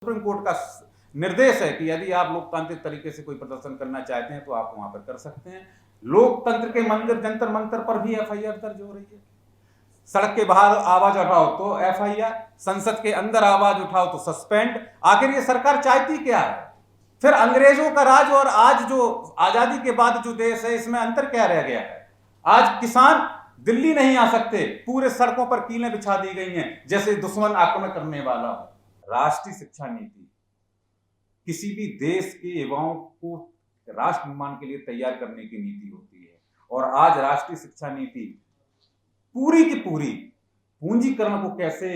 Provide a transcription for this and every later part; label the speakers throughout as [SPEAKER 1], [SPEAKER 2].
[SPEAKER 1] Supreme court का निर्देश है कि यदि आप लोकतांत्रिक तरीके से कोई प्रदर्शन करना चाहते हैं तो आप वहां पर कर सकते हैं। लोकतंत्र के मंदिर जंतर मंतर पर भी एफआईआर दर्ज हो रही है। सड़क के बाहर आवाज उठाओ तो एफआईआर, संसद के अंदर आवाज उठाओ तो सस्पेंड। आखिर ये सरकार चाहती क्या है? फिर अंग्रेजों का राज और आज जो आजादी के बाद जो देश है, इसमें अंतर क्या रह गया है? आज किसान दिल्ली नहीं आ सकते, पूरे सड़कों पर कीलें बिछा दी गई हैं जैसे दुश्मन आक्रमण करने वाला हो। राष्ट्रीय शिक्षा नीति किसी भी देश के युवाओं को राष्ट्र निर्माण के लिए तैयार करने की नीति होती है। और आज राष्ट्रीय शिक्षा नीति पूरी की पूरी पूंजीकरण को कैसे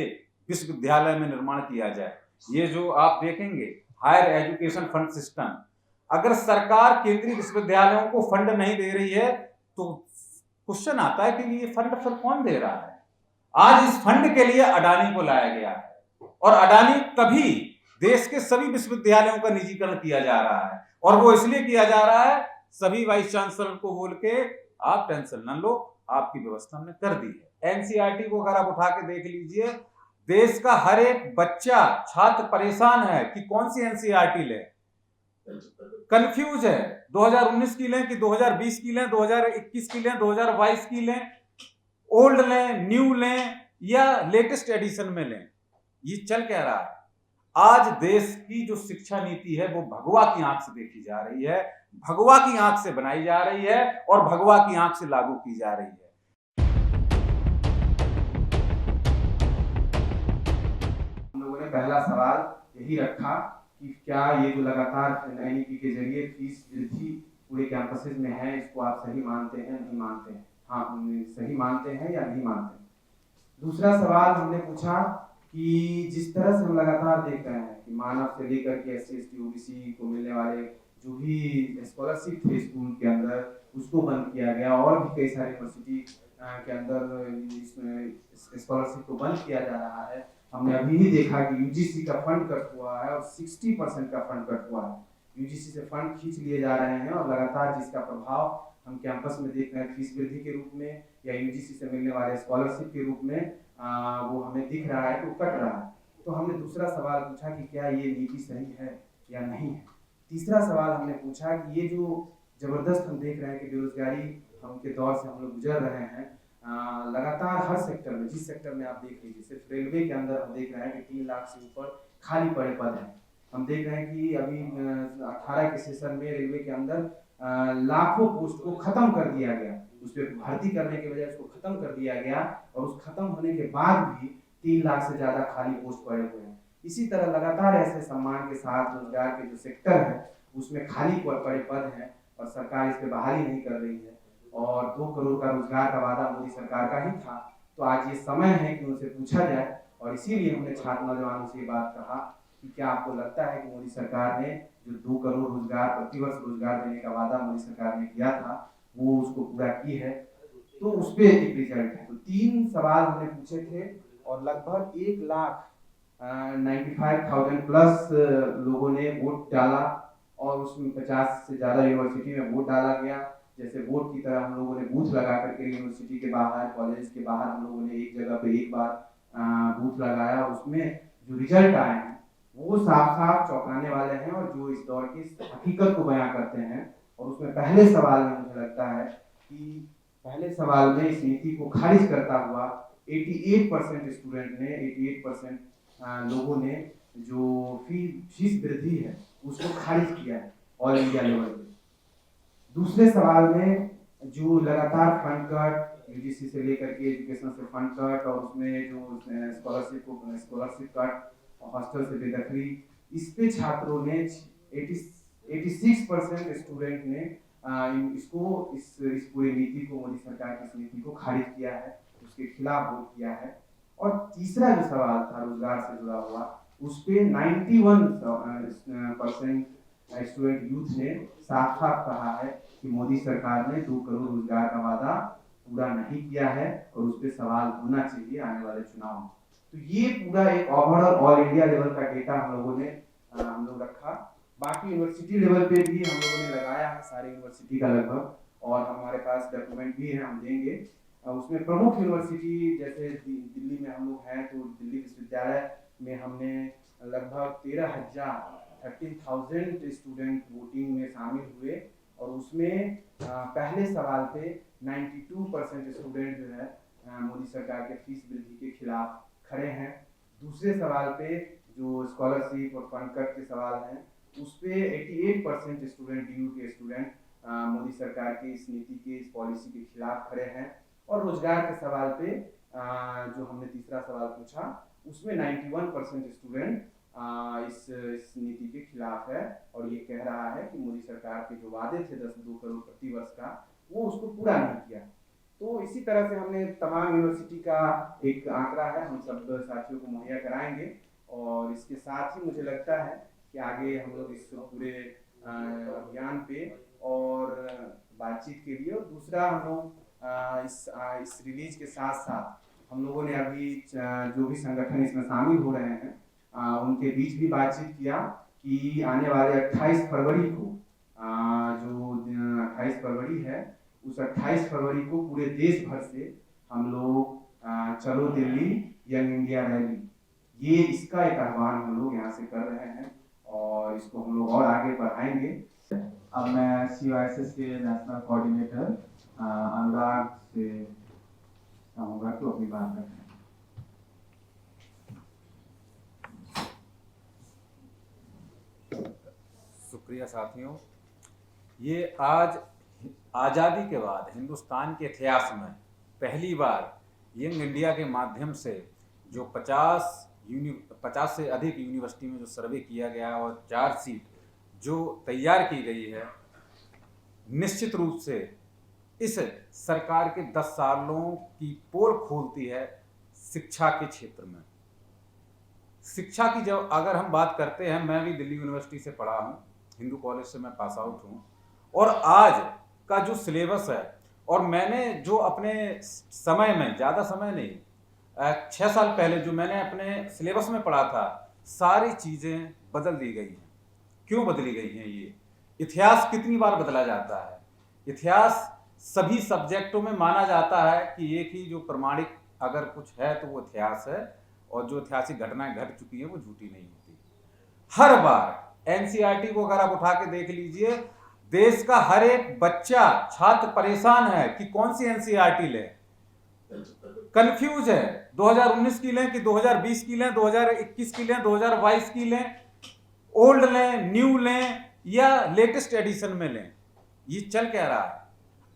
[SPEAKER 1] विश्वविद्यालय में निर्माण किया जाए, ये जो आप देखेंगे हायर एजुकेशन फंड सिस्टम, अगर सरकार केंद्रीय विश्वविद्यालयों को फंड नहीं दे रही है तो क्वेश्चन आता है कि ये फंड फिर कौन दे रहा है? आज इस फंड के लिए अडानी को लाया गया है और अडानी तभी देश के सभी विश्वविद्यालयों का निजीकरण किया जा रहा है। और वो इसलिए किया जा रहा है, सभी वाइस चांसलर को बोल के आप टेंशन न लो, आपकी व्यवस्था हमने कर दी है। एनसीईआरटी को अगर आप उठा के देख लीजिए, देश का हर एक बच्चा छात्र परेशान है कि कौन सी एनसीईआरटी ले, कंफ्यूज है। 2019 की लें कि 2020 की लें, 2021 की लें, 2022 की लें, ओल्ड लें, न्यू लें या लेटेस्ट एडिशन में लें, ये चल क्या रहा है? आज देश की जो शिक्षा नीति है वो भगवा की आंख से देखी जा रही है, भगवा की आंख से बनाई जा रही है और भगवा की आंख से लागू की जा रही है।
[SPEAKER 2] हम लोगों ने पहला सवाल यही रखा कि क्या ये जो लगातार एनईपी के जरिए फीस वृद्धि पूरे कैंपसेस में है, इसको आप सही मानते हैं, नहीं मानते हैं? हाँ, सही मानते हैं या नहीं मानते हैं? दूसरा सवाल हमने पूछा कि जिस तरह से हम लगातार देख रहे हैं कि मानव से लेकर के एससी एसटी ओबीसी को मिलने वाले जो भी स्कॉलरशिप थे स्कूल के अंदर, उसको बंद किया गया और भी कई सारे यूनिवर्सिटी के अंदर इसमें स्कॉलरशिप को बंद किया जा रहा है। हमने अभी ही देखा कि यूजीसी का फंड कट हुआ है और 60% का फंड कट हुआ है। यूजीसी से फंड खींच लिए जा रहे हैं और लगातार जिसका प्रभाव हम कैंपस में देख रहे हैं फीस वृद्धि के रूप में या यूजीसी से मिलने वाले स्कॉलरशिप के रूप में, वो हमें दिख रहा है कि वो कट रहा है। तो हमने दूसरा सवाल पूछा कि क्या ये नीति सही है या नहीं है। तीसरा सवाल हमने पूछा कि ये जो जबरदस्त हम देख रहे हैं कि बेरोजगारी हम के दौर से हम लोग गुजर रहे हैं, लगातार हर सेक्टर में, जिस सेक्टर में आप देख लीजिए, सिर्फ रेलवे के अंदर हम देख रहे हैं कि 3 लाख से ऊपर खाली पड़े पद हैं। हम देख रहे हैं कि अभी 18 के सेशन में रेलवे के अंदर लाखों पोस्ट को खत्म कर दिया गया, उस पर भर्ती करने के बजाय उसको खत्म कर दिया गया और उस खत्म होने के बाद भी 3 लाख से ज्यादा खाली पोस्ट पड़े हुए हैं। इसी तरह लगातार ऐसे सम्मान के साथ रोजगार के जो सेक्टर है उसमें खाली पड़े पद हैं और सरकार इस पर बहाली नहीं कर रही है। और 2 करोड़ का रोजगार का वादा मोदी सरकार का ही था। तो आज ये समय है कि उनसे पूछा जाए और इसीलिए हमने छात्र नौजवानों से ये बात कहा कि क्या आपको लगता है कि मोदी सरकार ने जो 2 करोड़ रोजगार प्रतिवर्ष रोजगार देने का वादा मोदी सरकार ने किया था वो उसको पूरा की है? तो उस पर एक रिजल्ट है। तो 3 सवाल हमने पूछे थे और लगभग 1,95,000 प्लस लोगों ने वोट डाला और उसमें 50 से ज्यादा यूनिवर्सिटी में वोट डाला गया। जैसे वोट की तरह हम लोगों ने बूथ लगा करके यूनिवर्सिटी के बाहर, कॉलेज के बाहर हम लोगों ने एक जगह पे एक बार बूथ लगाया। उसमें जो रिजल्ट आए हैं वो साफ साफ चौंकाने वाले हैं और जो इस दौर की हकीकत को बयां करते हैं। और उसमें पहले सवाल में मुझे लगता है कि पहले सवाल में इस नीति को खारिज करता हुआ 88% स्टूडेंट ने, 88% लोगों ने जो फीस वृद्धि है उसको खारिज किया है ऑल इंडिया लेवल पे। दूसरे सवाल में जो लगातार फंड कट, यूजीसी से लेकर के एजुकेशन से फंड कट और उसमें जो स्कॉलरशिप कट, हॉस्टल से बेदखली, इस पे छात्रों ने 86% स्टूडेंट ने इस पूरी नीति को, मोदी सरकार की इस नीति को खारिज किया है, उसके खिलाफ वोट किया है। और तीसरा जो सवाल था रोजगार से जुड़ा हुआ, उस पे 91% स्टूडेंट यूथ ने साफ साफ कहा है कि मोदी सरकार ने 2 करोड़ रोजगार का वादा पूरा नहीं किया है और उस पर सवाल होना चाहिए आने वाले चुनाव में। तो ये पूरा एक ओवरऑल ऑल इंडिया लेवल का डेटा हम लोग रखा। बाकी यूनिवर्सिटी लेवल पे भी हम लोगों ने लगाया है सारे यूनिवर्सिटी का लगभग, और हमारे पास डॉक्यूमेंट भी है, हम देंगे। उसमें प्रमुख यूनिवर्सिटी जैसे दिल्ली में हम लोग हैं तो दिल्ली विश्वविद्यालय में हमने लगभग 13,000 स्टूडेंट वोटिंग में शामिल हुए और उसमें पहले सवाल पे 92% स्टूडेंट जो है मोदी सरकार के फीस वृद्धि के खिलाफ खड़े हैं। दूसरे सवाल पे जो स्कॉलरशिप और फंड कट के सवाल हैं उस पे 88% स्टूडेंट DU के स्टूडेंट मोदी सरकार की इस नीति के इस पॉलिसी के खिलाफ खड़े हैं। और रोजगार के सवाल पे जो हमने तीसरा सवाल पूछा उसमें 91% स्टूडेंट इस नीति के खिलाफ है और ये कह रहा है कि मोदी सरकार के जो वादे थे 2 करोड़ प्रति वर्ष का वो उसको पूरा नहीं किया। तो इसी तरह से हमने तमाम यूनिवर्सिटी का एक आंकड़ा है, हम सब साथियों को मुहैया कराएंगे और इसके साथ ही मुझे लगता है कि आगे हम लोग इस पूरे अभियान पे और बातचीत के लिए और दूसरा हम लोग इस रिलीज के साथ साथ हम लोगों ने अभी जो भी संगठन इसमें शामिल हो रहे हैं उनके बीच भी बातचीत किया कि आने वाले 28 फरवरी को जो 28 फरवरी है उस 28 फरवरी को पूरे देश भर से हम लोग चलो दिल्ली यंग इंडिया रैली ये इसका एक आह्वान हम लोग यहाँ से कर रहे हैं और इसको हम लोग और आगे बढ़ाएंगे।
[SPEAKER 3] अब मैं CYSS के नेशनल कोऑर्डिनेटर अनुराग से चाहूँगा कि अपनी बात रखें।
[SPEAKER 1] शुक्रिया साथियों। ये आज आज़ादी के बाद हिंदुस्तान के इतिहास में पहली बार यंग इंडिया के माध्यम से जो 50 से अधिक यूनिवर्सिटी में जो सर्वे किया गया और चार्जशीट जो तैयार की गई है, निश्चित रूप से इस सरकार के 10 सालों की पोल खोलती है शिक्षा के क्षेत्र में। शिक्षा की जब अगर हम बात करते हैं, मैं भी दिल्ली यूनिवर्सिटी से पढ़ा हूँ, हिंदू कॉलेज से मैं पास आउट हूँ और आज का जो सिलेबस है और मैंने जो अपने समय में, ज़्यादा समय नहीं 6 साल पहले जो मैंने अपने सिलेबस में पढ़ा था, सारी चीज़ें बदल दी गई हैं। क्यों बदली गई हैं? ये इतिहास कितनी बार बदला जाता है? इतिहास सभी सब्जेक्टों में माना जाता है कि एक ही जो प्रमाणिक अगर कुछ है तो वो इतिहास है और जो ऐतिहासिक घटनाएं घट चुकी है वो झूठी नहीं होती। हर बार NCERT को अगर आप उठा के देख लीजिए, देश का हर एक बच्चा छात्र परेशान है कि कौन सी NCERT लें, कंफ्यूज है 2019 की लें कि 2020 की लें, 2021 की लें, 2022 की लें, ओल्ड लें, न्यू लें या लेटेस्ट एडिशन में लें। ये चल क्या रहा है?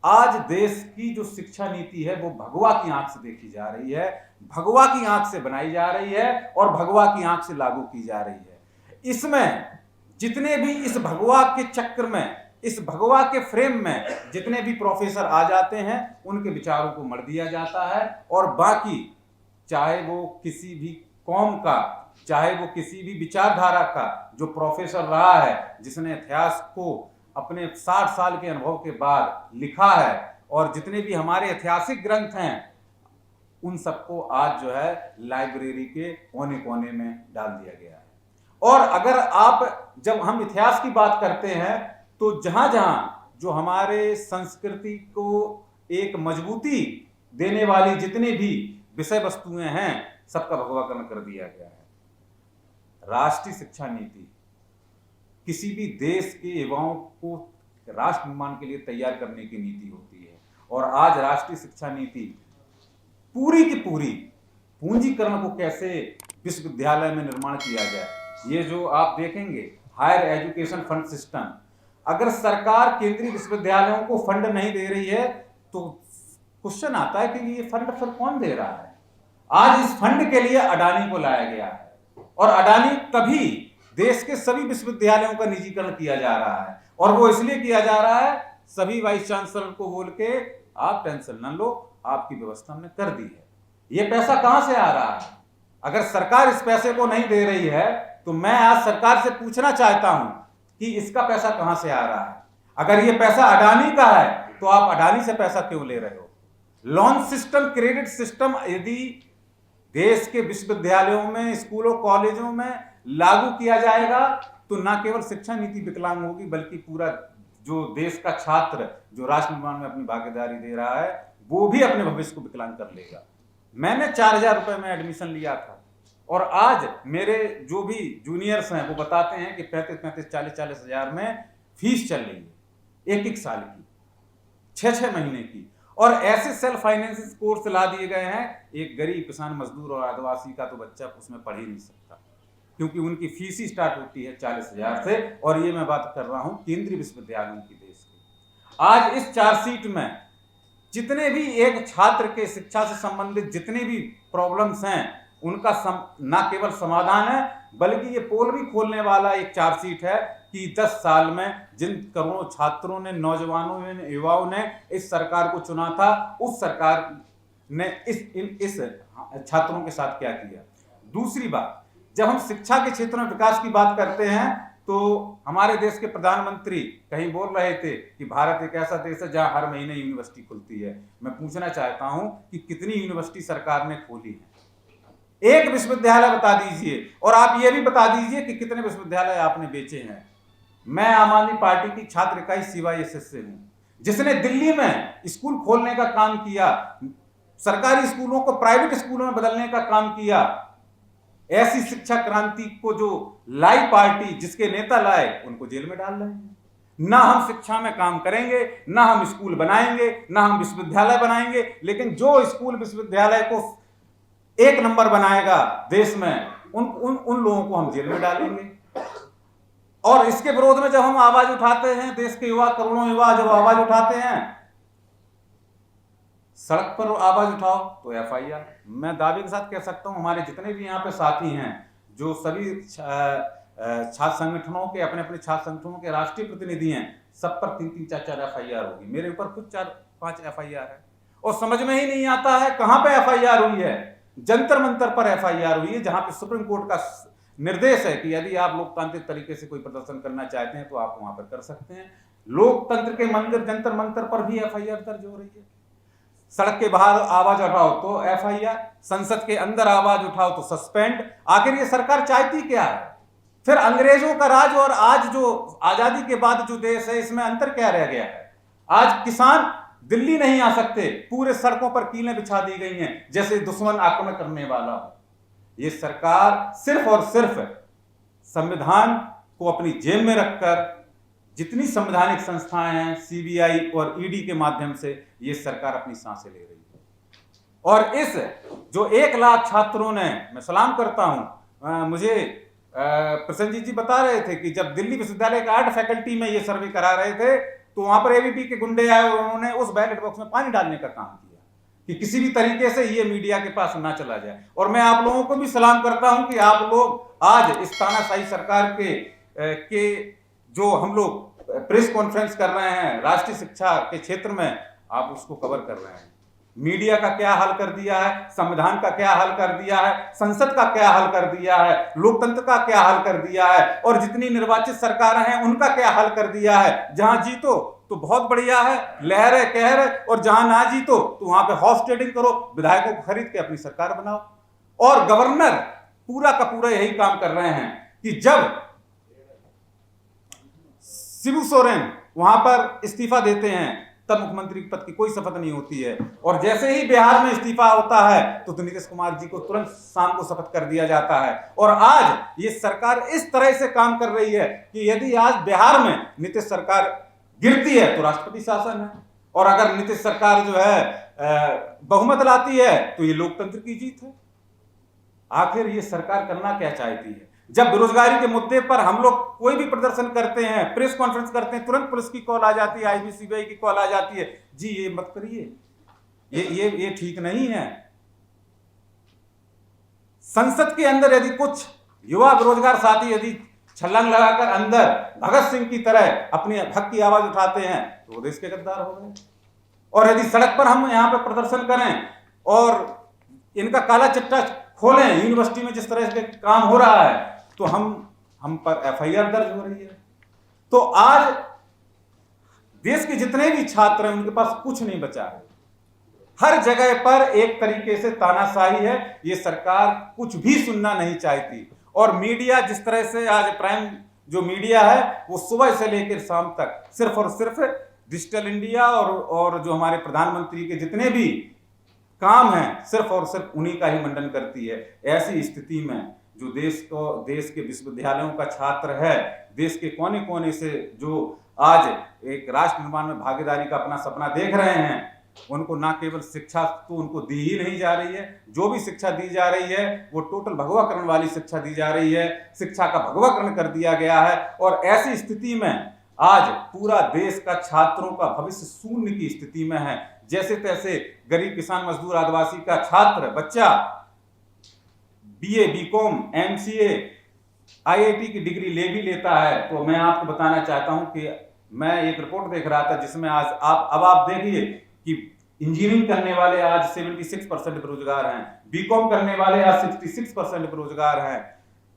[SPEAKER 1] आज देश की जो शिक्षा नीति है वो भगवा की आंख से देखी जा रही है, भगवा की आंख से बनाई जा रही है और भगवा की आंख से लागू की जा रही है। इसमें जितने भी इस भगवा के चक्र में, इस भगवा के फ्रेम में जितने भी प्रोफेसर आ जाते हैं उनके विचारों को मर दिया जाता है और बाकी चाहे वो किसी भी कौम का, चाहे वो किसी भी विचारधारा का जो प्रोफेसर रहा है, जिसने इतिहास को अपने 60 साल के अनुभव के बाद लिखा है और जितने भी हमारे ऐतिहासिक ग्रंथ हैं उन सबको आज जो है लाइब्रेरी के कोने कोने में डाल दिया गया है। और अगर आप, जब हम इतिहास की बात करते हैं तो जहां जहां जो हमारे संस्कृति को एक मजबूती देने वाली जितने भी विषय वस्तुएं हैं सबका भगवाकरण कर दिया गया है। राष्ट्रीय शिक्षा नीति किसी भी देश के युवाओं को राष्ट्र निर्माण के लिए तैयार करने की नीति होती है और आज राष्ट्रीय शिक्षा नीति पूरी की पूरी पूंजीकरण को कैसे विश्वविद्यालय में निर्माण किया जाए, ये जो आप देखेंगे हायर एजुकेशन फंड सिस्टम, अगर सरकार केंद्रीय विश्वविद्यालयों को फंड नहीं दे रही है तो क्वेश्चन आता है कि ये फंड फिर कौन दे रहा है? आज इस फंड के लिए अडानी को लाया गया है और अडानी तभी देश के सभी विश्वविद्यालयों का निजीकरण किया जा रहा है और वो इसलिए किया जा रहा है, सभी वाइस चांसलर को बोल के आप टेंशन न लो, आपकी व्यवस्था हमने कर दी है। ये पैसा कहां से आ रहा है? अगर सरकार इस पैसे को नहीं दे रही है तो मैं आज सरकार से पूछना चाहता हूं कि इसका पैसा कहां से आ रहा है। अगर ये पैसा अडानी का है तो आप अडानी से पैसा क्यों ले रहे हो? लोन सिस्टम, क्रेडिट सिस्टम यदि देश के विश्वविद्यालयों में, स्कूलों, कॉलेजों में लागू किया जाएगा तो न केवल शिक्षा नीति विकलांग होगी बल्कि पूरा जो देश का छात्र जो राष्ट्र निर्माण में अपनी भागीदारी दे रहा है वो भी अपने भविष्य को विकलांग कर लेगा। मैंने 4,000 रुपए में एडमिशन लिया था और आज मेरे जो भी जूनियर्स हैं वो बताते हैं कि 35-40 हज़ार में फीस चल रही है, एक साल की, 6 महीने की। और ऐसे सेल्फ फाइनेंस कोर्स ला दिए गए हैं, एक गरीब किसान मजदूर और आदिवासी का तो बच्चा उसमें पढ़ ही नहीं सकता, क्योंकि उनकी फीस ही स्टार्ट होती है 40 हज़ार से। और ये मैं बात कर रहा हूं केंद्रीय विश्वविद्यालयों की देश की। आज इस चार्जशीट में जितने भी एक छात्र के शिक्षा से संबंधित जितने भी प्रॉब्लम्स हैं उनका न केवल समाधान है, बल्कि ये पोल भी खोलने वाला एक चार्जशीट है कि 10 साल में जिन करोड़ों छात्रों ने, नौजवानों ने, युवाओं ने इस सरकार को चुना था, उस सरकार ने इस छात्रों के साथ क्या किया। दूसरी बात, जब हम शिक्षा के क्षेत्र में विकास की बात करते हैं तो हमारे देश के प्रधानमंत्री कहीं बोल रहे थे कि भारत एक ऐसा देश है जहां हर महीने यूनिवर्सिटी खुलती है। मैं पूछना चाहता हूं कि कितनी यूनिवर्सिटी सरकार ने खोली है? एक विश्वविद्यालय बता दीजिए, और आप ये भी बता दीजिए कि कितने विश्वविद्यालय आपने बेचे हैं। मैं आम आदमी पार्टी की छात्र इकाई CYSS से हूं, जिसने दिल्ली में स्कूल खोलने का काम किया, सरकारी स्कूलों को प्राइवेट स्कूलों में बदलने का काम किया। ऐसी शिक्षा क्रांति को जो लाई पार्टी, जिसके नेता लाए, उनको जेल में डाल रहे हैं। ना हम शिक्षा में काम करेंगे, ना हम स्कूल बनाएंगे, ना हम विश्वविद्यालय बनाएंगे, लेकिन जो स्कूल विश्वविद्यालय को 1 नंबर बनाएगा देश में, उन लोगों को हम जेल में डालेंगे। और इसके विरोध में जब हम आवाज उठाते हैं, देश के युवा, करोड़ों युवा जब आवाज उठाते हैं, सड़क पर आवाज उठाओ तो FIR। मैं दावे के साथ कह सकता हूं, हमारे जितने भी यहाँ पे साथी हैं, जो सभी छात्र संगठनों के, अपने अपने छात्र संगठनों के राष्ट्रीय प्रतिनिधि हैं, सब पर 3-3, 4-4 FIR होगी। मेरे ऊपर खुद 4-5 FIR है, और समझ में ही नहीं आता है कहां पे FIR हुई है। जंतर मंतर पर FIR हुई है, जहां पे सुप्रीम कोर्ट का निर्देश है कि यदि आप लोकतांत्रिक तरीके से कोई प्रदर्शन करना चाहते हैं तो आप वहां पर कर सकते हैं। लोकतंत्र के मंदिर जंतर मंतर पर भी FIR दर्ज हो रही है। सड़क के बाहर आवाज उठाओ तो FIR, संसद के अंदर आवाज उठाओ तो सस्पेंड। आखिर ये सरकार चाहती क्या है? फिर अंग्रेजों का राज और आज जो आजादी के बाद जो देश है, इसमें अंतर क्या रह गया है? आज किसान दिल्ली नहीं आ सकते, पूरे सड़कों पर कीलें बिछा दी गई हैं, जैसे दुश्मन आक्रमण करने वाला हो। ये सरकार सिर्फ और सिर्फ संविधान को अपनी जेब में रखकर, जितनी संवैधानिक संस्थाएं हैं, CBI और ED के माध्यम से ये सरकार अपनी सांसें ले रही है। और इस जो 1 लाख छात्रों ने, मैं सलाम करता हूं, मुझे प्रसन्नजीत जी बता रहे थे कि जब दिल्ली विश्वविद्यालय के आर्ट फैकल्टी में ये सर्वे करा रहे थे तो वहां पर ABP के गुंडे आए और उन्होंने उस बैलेट बॉक्स में पानी डालने का काम किया कि किसी भी तरीके से ये मीडिया के पास ना चला जाए। और मैं आप लोगों को भी सलाम करता हूं कि आप लोग आज इस तानाशाही सरकार के जो हम लोग प्रेस कॉन्फ्रेंस कर रहे हैं राष्ट्रीय शिक्षा के क्षेत्र में, आप उसको कवर कर रहे हैं। मीडिया का क्या हाल कर दिया है, संविधान का क्या हाल कर दिया है, संसद का क्या हाल कर दिया है, लोकतंत्र का क्या हाल कर दिया है, और जितनी निर्वाचित सरकारें हैं उनका क्या हाल कर दिया है। जहां जीतो तो बहुत बढ़िया है, लहर है, कहर है, और जहां ना जीतो तो वहां पे हॉर्स ट्रेडिंग करो, विधायकों को खरीद के अपनी सरकार बनाओ। और गवर्नर पूरा का पूरा यही काम कर रहे हैं कि जब शिबू सोरेन वहां पर इस्तीफा देते हैं तब मुख्यमंत्री पद की कोई शपथ नहीं होती है, और जैसे ही बिहार में इस्तीफा होता है तो नीतीश कुमार जी को तुरंत शाम को शपथ कर दिया जाता है। और आज ये सरकार इस तरह से काम कर रही है कि यदि आज बिहार में नीतीश सरकार गिरती है तो राष्ट्रपति शासन है, और अगर नीतीश सरकार जो है बहुमत लाती है तो ये लोकतंत्र की जीत है। आखिर ये सरकार करना क्या चाहती है? जब बेरोजगारी के मुद्दे पर हम लोग कोई भी प्रदर्शन करते हैं, प्रेस कॉन्फ्रेंस करते हैं, तुरंत पुलिस की कॉल आ जाती है, IB CBI की कॉल आ जाती है, जी ये मत करिए, ये ठीक नहीं है। संसद के अंदर यदि कुछ युवा बेरोजगार साथी यदि छलांग लगाकर अंदर भगत सिंह की तरह अपने हक की आवाज उठाते हैं तो वो देश के गद्दार हो गए। और यदि सड़क पर हम यहाँ पे प्रदर्शन करें और इनका काला चिट्ठा खोलें, यूनिवर्सिटी में जिस तरह से काम हो रहा है, तो हम पर FIR दर्ज हो रही है। तो आज देश के जितने भी छात्र हैं उनके पास कुछ नहीं बचा है। हर जगह पर एक तरीके से तानाशाही है, ये सरकार कुछ भी सुनना नहीं चाहती। और मीडिया जिस तरह से आज प्राइम जो मीडिया है वो सुबह से लेकर शाम तक सिर्फ और सिर्फ डिजिटल इंडिया और जो हमारे प्रधानमंत्री के जितने भी काम है सिर्फ और सिर्फ उन्हीं का ही मंडन करती है। ऐसी स्थिति में जो देश के विश्वविद्यालयों का छात्र है, देश के कोने कोने से जो आज एक राष्ट्र निर्माण में भागीदारी का अपना सपना देख रहे हैं, उनको ना केवल शिक्षा तो उनको दी ही नहीं जा रही है, जो भी शिक्षा दी जा रही है वो टोटल भगवाकरण वाली शिक्षा दी जा रही है, शिक्षा का भगवाकरण कर दिया गया है। और ऐसी स्थिति में आज पूरा देश का छात्रों का भविष्य शून्य की स्थिति में है। जैसे तैसे गरीब किसान मजदूर आदिवासी का छात्र बच्चा बीए, बीकॉम, एमसीए, आईआईटी की डिग्री ले भी लेता है, तो मैं आपको बताना चाहता हूं कि मैं एक रिपोर्ट देख रहा था जिसमें आज आप देखिए कि इंजीनियरिंग करने वाले आज 76% बेरोजगार हैं, बीकॉम करने वाले आज 66% बेरोजगार हैं,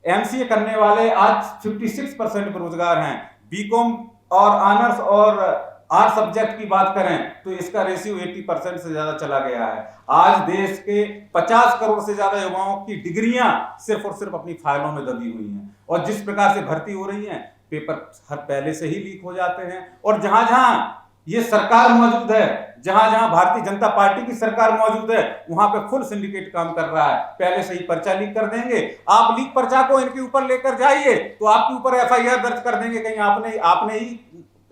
[SPEAKER 1] एमसीए करने वाले आज 56% बेरोजगार हैं। बीकॉम और ऑनर्स और आर्ट सब्जेक्ट की बात करें तो इसका रेशियो 80% से ज्यादा चला गया है। आज देश के 50 करोड़ से ज्यादा युवाओं की डिग्रियां सिर्फ और सिर्फ अपनी फाइलों में दबी हुई हैं, और जिस प्रकार से भर्ती हो रही हैं पेपर हर पहले से ही लीक हो जाते हैं। और जहां जहां ये सरकार मौजूद है, जहां जहां भारतीय जनता पार्टी की सरकार मौजूद है, वहां पे फुल सिंडिकेट काम कर रहा है। पहले से ही पर्चा लीक कर देंगे, आप लीक पर्चा को इनके ऊपर लेकर जाइए तो आपके ऊपर एफआईआर दर्ज कर देंगे, कहीं आपने ही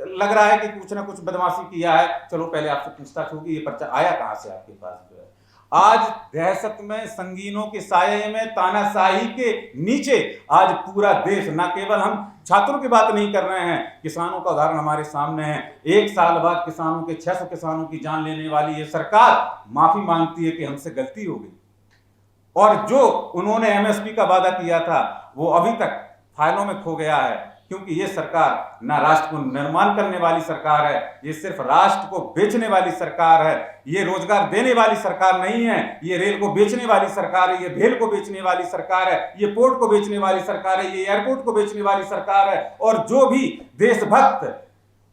[SPEAKER 1] लग रहा है कि कुछ ना कुछ बदमाशी किया है, चलो पहले आपसे पूछताछ होगी, ये पर्चा आया कहां से आपके पास जो है। आज दहशत में, संगीनों के साये में, तानाशाही के नीचे आज पूरा देश, ना केवल हम छात्रों की बात नहीं कर रहे हैं, किसानों का उदाहरण हमारे सामने है। 1 साल बाद किसानों के 600 किसानों की जान लेने वाली ये सरकार माफी मांगती है कि हमसे गलती हो गई, और जो उन्होंने एमएसपी का वादा किया था वो अभी तक फाइलों में खो गया है, क्योंकि ये सरकार ना राष्ट्र को निर्माण करने वाली सरकार है, ये सिर्फ राष्ट्र को बेचने वाली सरकार है। ये रोजगार देने वाली सरकार नहीं है, ये रेल को बेचने वाली सरकार है, ये भेल को बेचने वाली सरकार है, ये पोर्ट को बेचने वाली सरकार है, ये एयरपोर्ट को बेचने वाली सरकार है। और जो भी देशभक्त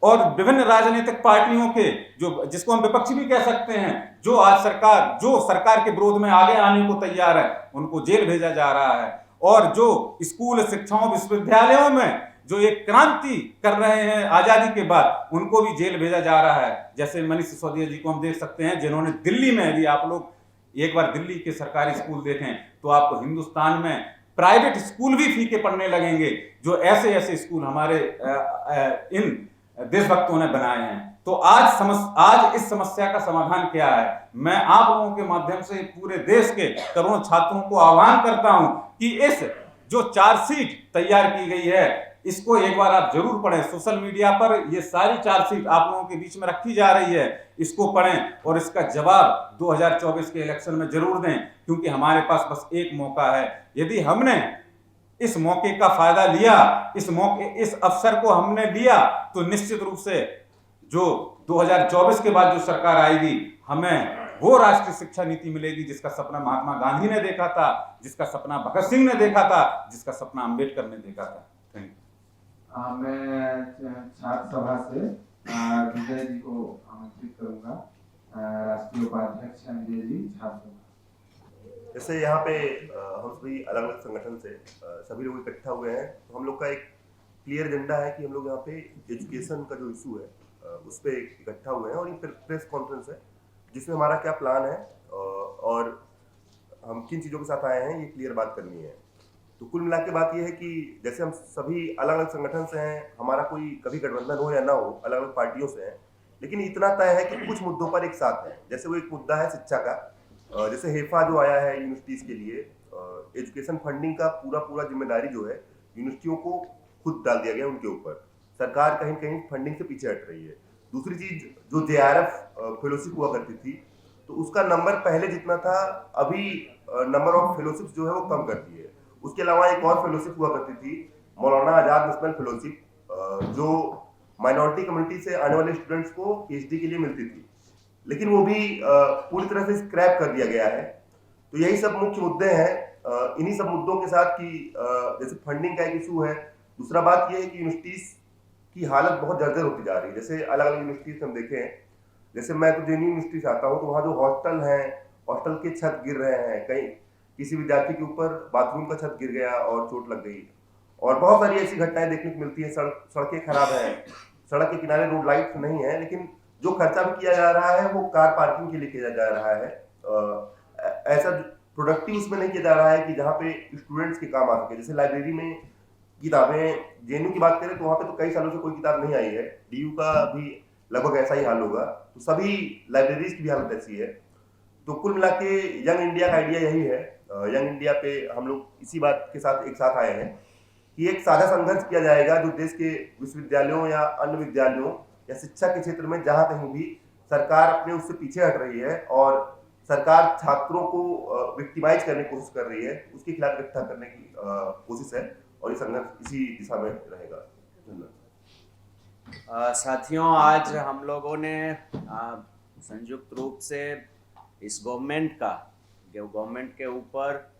[SPEAKER 1] और विभिन्न राजनीतिक पार्टियों के, जो जिसको हम विपक्षी भी कह सकते हैं, जो आज सरकार के विरोध में आगे आने को तैयार है, उनको जेल भेजा जा रहा है। और जो स्कूल शिक्षाओं विश्वविद्यालयों में जो एक क्रांति कर रहे हैं आजादी के बाद, उनको भी जेल भेजा जा रहा है। जैसे मनीष सिसोदिया जी को हम देख सकते हैं, जिन्होंने दिल्ली में, यदि आप लोग एक बार दिल्ली के सरकारी स्कूल देखें तो आपको हिंदुस्तान में प्राइवेट स्कूल भी फीके पड़ने लगेंगे, जो ऐसे स्कूल हमारे इन देशभक्तों ने बनाए हैं। तो आज इस समस्या का समाधान क्या है? मैं आप लोगों के माध्यम से पूरे देश के करोड़ों छात्रों को आह्वान करता हूं कि इस जो चार्जशीट तैयार की गई है, इसको एक बार आप जरूर पढ़ें। सोशल मीडिया पर ये सारी चार्जशीट आप लोगों के बीच में रखी जा रही है, इसको पढ़ें और इसका जवाब 2024 के इलेक्शन में जरूर दें, क्योंकि हमारे पास बस एक मौका है। यदि हमने इस मौके का फायदा लिया, इस अवसर को हमने लिया, तो निश्चित रूप से जो 2024 के बाद जो सरकार आएगी, हमें वो राष्ट्रीय शिक्षा नीति मिलेगी जिसका सपना महात्मा गांधी ने देखा था, जिसका सपना भगत सिंह ने देखा था, जिसका सपना अंबेडकर ने देखा था। Thank you.
[SPEAKER 3] मैं छात्र सभा से विजय जी को आमंत्रित करूंगा, राष्ट्रीय उपाध्यक्ष विजय जी, छात्र सभा।
[SPEAKER 4] जैसे यहाँ पे हम सभी अलग अलग संगठन से सभी लोग इकट्ठा हुए हैं, तो हम लोग का एक क्लियर एजेंडा है कि हम लोग यहाँ पे एजुकेशन का जो इशू है उस पर इकट्ठा हुए हैं, और ये प्रेस कॉन्फ्रेंस है जिसमें हमारा क्या प्लान है और हम किन चीज़ों के साथ आए हैं, ये क्लियर बात करनी है। तो कुल मिला के बात ये है कि जैसे हम सभी अलग अलग संगठन से हैं, हमारा कोई कभी गठबंधन हो या ना हो, अलग अलग पार्टियों से हैं, लेकिन इतना तय है कि कुछ मुद्दों पर एक साथ हैं। जैसे वो एक मुद्दा है शिक्षा का, जैसे हेफा जो आया है यूनिवर्सिटीज़ के लिए, एजुकेशन फंडिंग का पूरा जिम्मेदारी जो है यूनिवर्सिटियों को खुद डाल दिया गया उनके ऊपर। सरकार कहीं कहीं फंडिंग से पीछे हट रही है। दूसरी चीज़, जो JRF फेलोशिप हुआ करती थी, तो उसका नंबर पहले जितना था, अभी नंबर ऑफ फेलोशिप जो है वो कम कर दी है। उसके अलावा एक और फेलोशिप हुआ करती थी, मौलाना आजाद नेशनल फेलोशिप, जो माइनॉरिटी कम्युनिटी से आने वाले स्टूडेंट्स को PhD के लिए मिलती थी, लेकिन वो भी पूरी तरह से स्क्रैप कर दिया गया है। तो यही सब मुख्य मुद्दे हैं। इन्हीं सब मुद्दों के साथ कि जैसे फंडिंग का एक इशू है, दूसरा बात ये है कि यूनिवर्सिटीज़ की हालत बहुत जर्जर होती जा रही है। जैसे अलग अलग यूनिवर्सिटीज़ हम देखें, जैसे मैं तो JNU यूनिवर्सिटी से आता हूँ, तो वहाँ जो हॉस्टल हैं, हॉस्टल के छत गिर रहे हैं, कहीं किसी विद्यार्थी के ऊपर बाथरूम का छत गिर गया और चोट लग गई, और बहुत सारी ऐसी घटनाएं देखने को मिलती हैं। सड़कें खराब हैं, सड़क के किनारे रोड लाइट नहीं है, लेकिन जो खर्चा भी किया जा रहा है वो कार पार्किंग के लिए किया जा रहा है। ऐसा प्रोडक्टिव उसमें नहीं किया जा रहा है कि जहाँ पे स्टूडेंट्स के काम आ सके। जैसे लाइब्रेरी में किताबें, जेएनयू की बात करें तो वहाँ पे तो कई सालों से कोई किताब नहीं आई है, डीयू का भी लगभग ऐसा ही हाल होगा, तो सभी लाइब्रेरीज की भी हालत ऐसी है। तो कुल मिला के यंग इंडिया का आइडिया यही है। यंग इंडिया पे हम लोग इसी बात के साथ एक साथ आए हैं कि एक साझा संघर्ष किया जाएगा जो देश के विश्वविद्यालयों या अन्य विद्यालयों या शिक्षा के क्षेत्र में जहाँ कहीं भी सरकार अपने उससे पीछे हट रही है और सरकार छात्रों को विक्टिमाइज करने की कोशिश कर रही है, उसके खिलाफ इकट्ठा करने की कोशिश है और ये संघर्ष इसी दिशा में रहेगा। धन्यवाद।
[SPEAKER 5] साथियों, आज हम लोगों ने संयुक्त रूप से इस गवर्नमेंट के ऊपर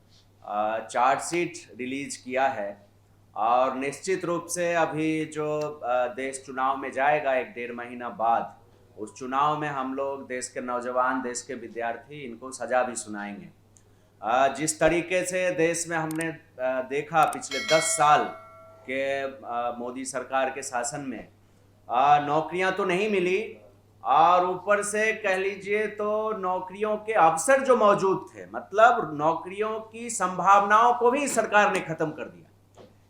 [SPEAKER 5] चार्जशीट रिलीज किया है और निश्चित रूप से अभी जो देश चुनाव में जाएगा 1-1.5 महीना बाद, उस चुनाव में हम लोग देश के नौजवान, देश के विद्यार्थी इनको सजा भी सुनाएंगे। जिस तरीके से देश में हमने देखा पिछले 10 साल के मोदी सरकार के शासन में नौकरियां तो नहीं मिली और ऊपर से कह लीजिए तो नौकरियों के अवसर जो मौजूद थे, मतलब नौकरियों की संभावनाओं को भी सरकार ने खत्म कर दिया।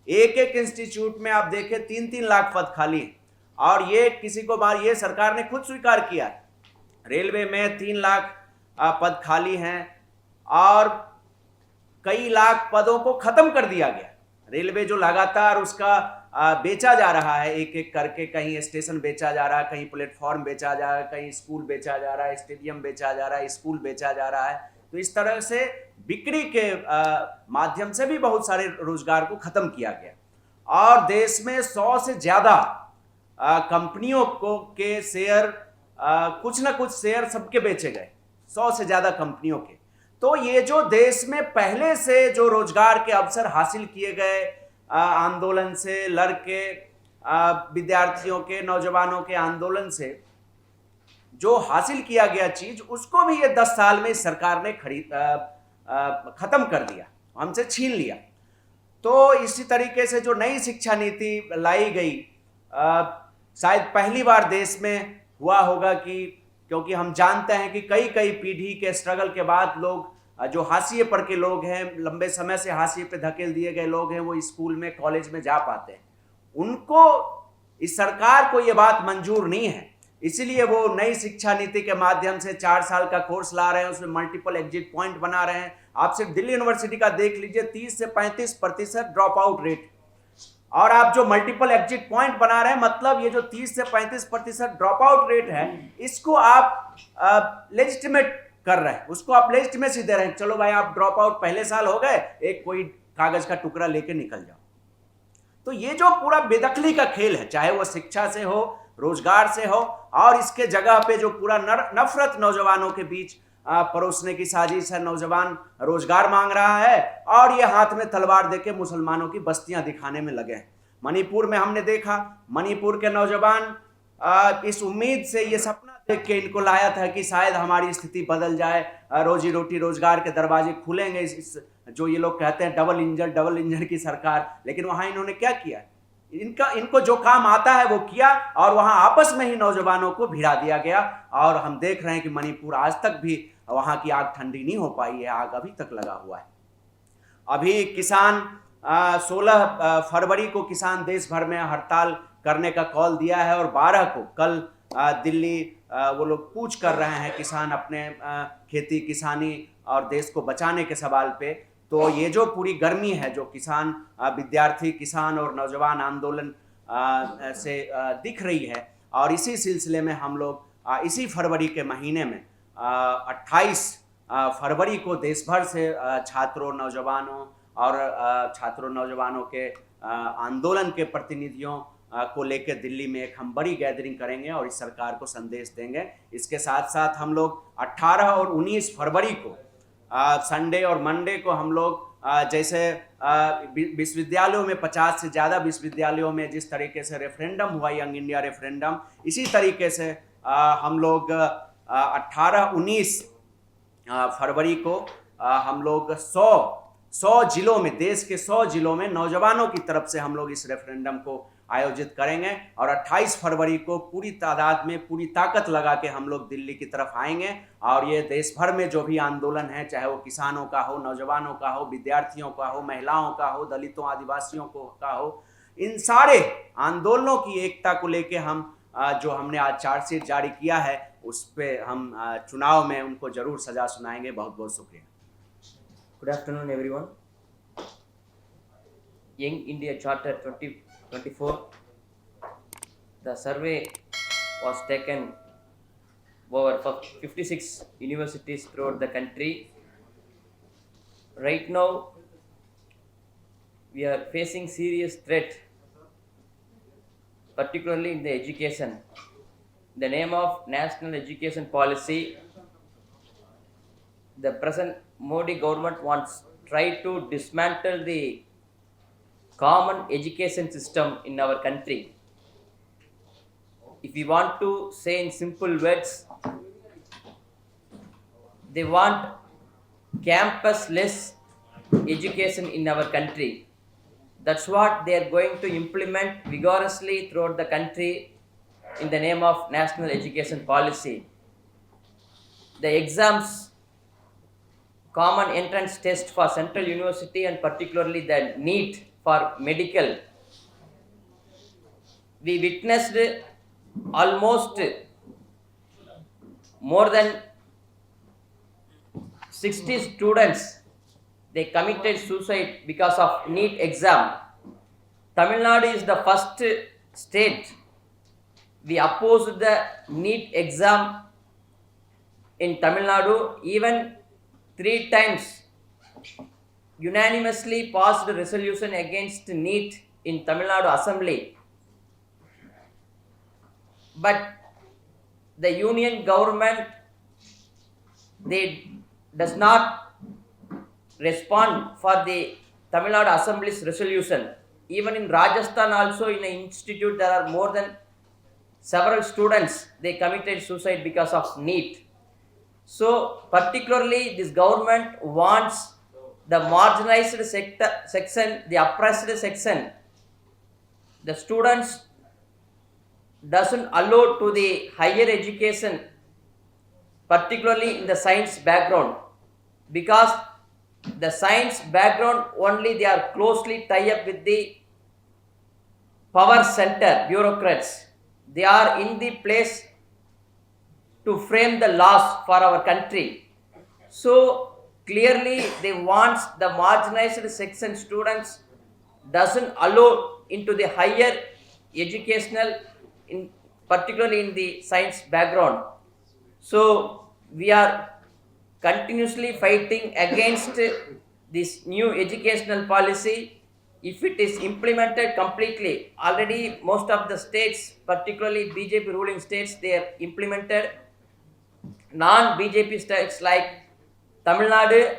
[SPEAKER 5] एक इंस्टीट्यूट में आप देखें 3-3 लाख पद खाली हैं और ये किसी को बार ये सरकार ने खुद स्वीकार किया है। रेलवे में 3 लाख पद खाली हैं और कई लाख पदों को खत्म कर दिया गया। रेलवे जो लगातार उसका बेचा जा रहा है, एक एक करके, कहीं स्टेशन बेचा जा रहा है, कहीं प्लेटफॉर्म बेचा जा रहा है, कहीं स्कूल बेचा जा रहा है, स्टेडियम बेचा जा रहा है, स्कूल बेचा जा रहा है। तो इस तरह से बिक्री के माध्यम से भी बहुत सारे रोजगार को खत्म किया गया और देश में 100 से ज्यादा कंपनियों को के शेयर, कुछ ना कुछ शेयर सबके बेचे गए, 100 से ज्यादा कंपनियों के। तो ये जो देश में पहले से जो रोजगार के अवसर हासिल किए गए आंदोलन से, लड़के विद्यार्थियों के, नौजवानों के आंदोलन से जो हासिल किया गया चीज, उसको भी ये 10 साल में सरकार ने खत्म कर दिया, हमसे छीन लिया। तो इसी तरीके से जो नई शिक्षा नीति लाई गई, शायद पहली बार देश में हुआ होगा कि, क्योंकि हम जानते हैं कि कई पीढ़ी के स्ट्रगल के बाद लोग जो हाशिए पर के लोग हैं, लंबे समय से हाशिए पे धकेल दिए गए लोग हैं, वो स्कूल में, कॉलेज में जा पाते हैं। उनको, इस सरकार को ये बात मंजूर नहीं है, इसीलिए वो नई शिक्षा नीति के माध्यम से 4 साल का कोर्स ला रहे हैं, उसमें मल्टीपल एग्जिट पॉइंट बना रहे हैं। आप सिर्फ दिल्ली यूनिवर्सिटी का देख लीजिए, 30 से 35% ड्रॉप आउट रेट, और आप जो मल्टीपल एग्जिट पॉइंट बना रहे हैं, मतलब ये जो 30 से 35% ड्रॉप आउट रेट है, इसको आप लेजिटिमेट कर रहे हैं, उसको आप लेजिटिमेसी दे रहे हैं। चलो भाई, आप ड्रॉप आउट पहले साल हो गए, एक कोई कागज का टुकड़ा लेके निकल जाओ। तो ये जो पूरा बेदखली का खेल है, चाहे वो शिक्षा से हो, रोजगार से हो, और इसके जगह पे जो पूरा नफरत नौजवानों के बीच परोसने की साजिश है। नौजवान रोजगार मांग रहा है और ये हाथ में तलवार देके मुसलमानों की बस्तियां दिखाने में लगे हैं। मणिपुर में हमने देखा, मणिपुर के नौजवान इस उम्मीद से, ये सपना देख के इनको लाया था कि शायद हमारी स्थिति बदल जाए, रोजी रोटी रोजगार के दरवाजे खुलेंगे, इस जो ये लोग कहते हैं डबल इंजन की सरकार। लेकिन वहां इन्होंने क्या किया, इनको जो काम आता है वो किया और वहां आपस में ही नौजवानों को भिड़ा दिया गया। और हम देख रहे हैं कि मणिपुर आज तक भी वहां की आग ठंडी नहीं हो पाई है, आग अभी तक लगा हुआ है। अभी किसान 16 फरवरी को किसान देश भर में हड़ताल करने का कॉल दिया है और 12 को कल दिल्ली वो लोग कूच कर रहे हैं, किसान अपने खेती किसानी और देश को बचाने के सवाल पे। तो ये जो पूरी गर्मी है, जो किसान, विद्यार्थी, किसान और नौजवान आंदोलन से दिख रही है, और इसी सिलसिले में हम लोग इसी फरवरी के महीने में 28 फरवरी को देश भर से छात्रों, नौजवानों के आंदोलन के प्रतिनिधियों को लेकर दिल्ली में एक हम बड़ी गैदरिंग करेंगे और इस सरकार को संदेश देंगे। इसके साथ साथ हम लोग 18 और 19 फरवरी को संडे और मंडे को हम लोग जैसे विश्वविद्यालयों में 50 से ज़्यादा विश्वविद्यालयों में जिस तरीके से रेफरेंडम हुआ, यंग इंडिया रेफरेंडम, इसी तरीके से हम लोग 18-19 फरवरी को हम लोग 100 100 जिलों में, देश के 100 जिलों में नौजवानों की तरफ से हम लोग इस रेफरेंडम को आयोजित करेंगे और 28 फरवरी को पूरी तादाद में, पूरी ताकत लगा के हम लोग दिल्ली की तरफ आएंगे और ये देश भर में जो भी आंदोलन है, चाहे वो किसानों का हो, नौजवानों का हो, विद्यार्थियों का हो, महिलाओं का हो, दलितों आदिवासियों का हो, इन सारे आंदोलनों की एकता को लेके हम जो हमने आज चार्जशीट जारी किया है उस पे हम चुनाव में उनको जरूर सजा सुनाएंगे। बहुत बहुत शुक्रिया।
[SPEAKER 6] Good afternoon, everyone. Young India Charter 2024. The survey was taken over 56 universities throughout the country. Right now, we are facing serious threat, particularly in the education. In the name of National Education Policy, the present Modi government wants try to dismantle the common education system in our country. If we want to say in simple words, they want campus-less education in our country. That's what they are going to implement vigorously throughout the country in the name of National Education Policy. The exams, common entrance test for Central University and particularly the NEET for medical, we witnessed almost more than 60 students, they committed suicide because of NEET exam. Tamil Nadu is the first state. We opposed the NEET exam in Tamil Nadu. Even 3 times unanimously passed a resolution against NEET in Tamil Nadu Assembly. But the union government, they does not respond for the Tamil Nadu Assembly's resolution. Even in Rajasthan also, in an institute, there are more than several students, they committed suicide because of NEET. So particularly this government wants the marginalized section, the oppressed section, the students doesn't allow to the higher education, particularly in the science background, because the science background only they are closely tied up with the power center bureaucrats. They are in the place to frame the laws for our country. So clearly they want the marginalized section students doesn't allow into the higher educational, in particularly in the science background. So we are continuously fighting against this new educational policy. If it is implemented completely, already most of the states, particularly BJP ruling states, they have implemented. Non-BJP states like Tamil Nadu,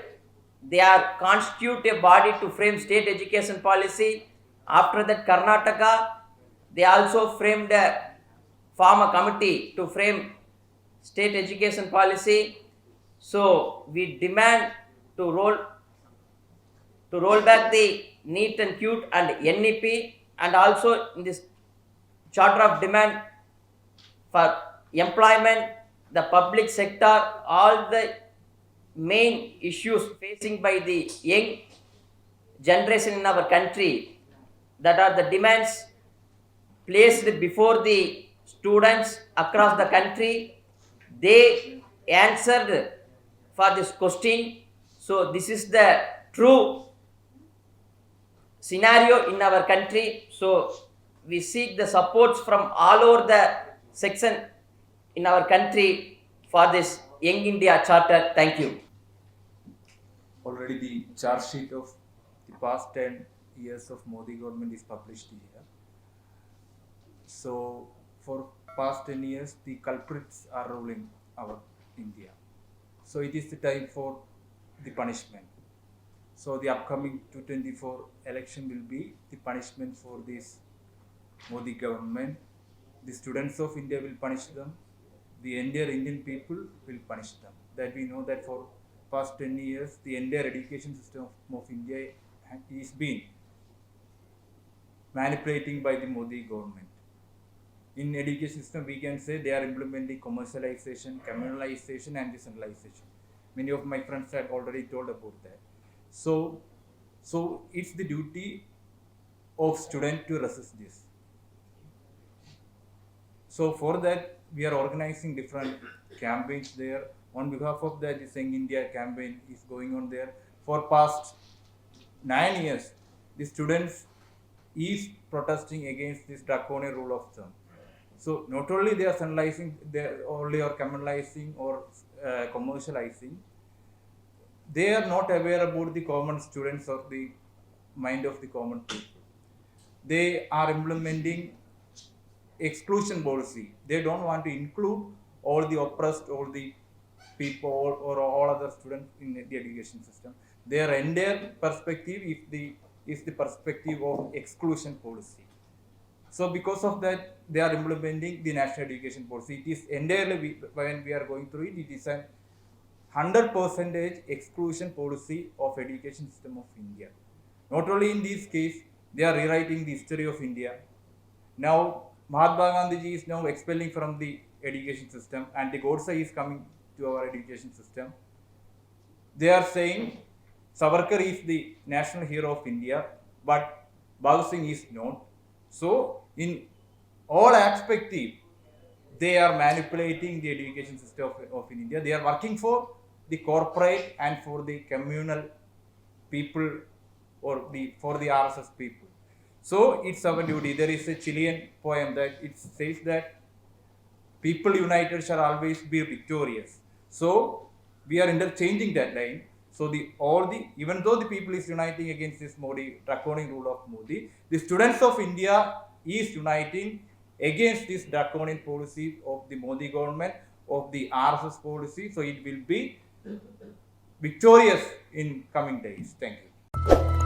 [SPEAKER 6] they are constitute a body to frame state education policy. After that, Karnataka, they also form a committee to frame state education policy. So we demand to roll back the NEET and CUT and NEP, and also in this charter of demand for employment, the public sector, all the main issues facing by the young generation in our country, that are the demands placed before the students across the country. They answered for this question. So this is the true scenario in our country. So we seek the supports from all over the section in our country for this Young India Charter. Thank you.
[SPEAKER 7] Already the charge sheet of the past 10 years of Modi government is published here. So for past 10 years, the culprits are ruling our India. So it is the time for the punishment. So the upcoming 2024 election will be the punishment for this Modi government. The students of India will punish them. The entire Indian people will punish them. That we know that for past 10 years, the entire education system of India is being manipulating by the Modi government. In education system, we can say they are implementing commercialization, communalization, and decentralization. Many of my friends had already told about that. So it's the duty of student to resist this. So for that, we are organizing different campaigns there. On behalf of that, the Sing India campaign is going on there. For past 9 years, the students is protesting against this draconian rule of thumb. So not only they are centralizing, they only are communalizing or commercializing. They are not aware about the common students or the mind of the common people. They are implementing exclusion policy. They don't want to include all the oppressed, all the people, or all other students in the education system. Their entire perspective is the perspective of exclusion policy. So because of that, they are implementing the national education policy. It is entirely, when we are going through it, it is a 100% exclusion policy of education system of India. Not only in this case, they are rewriting the history of India. Now, Mahatma Gandhi is now expelling from the education system, and the Godse is coming to our education system. They are saying Savarkar is the national hero of India, but Bhagat Singh is not. So, in all aspects, they are manipulating the education system of India. They are working for the corporate and for the communal people or for the RSS people. So, it's our duty. There is a Chilean poem that it says that people united shall always be victorious. So, we are interchanging that line. So even though the people is uniting against this Modi, draconian rule of Modi, the students of India is uniting against this draconian policy of the Modi government, of the RSS policy. So it will be victorious in coming days. Thank you.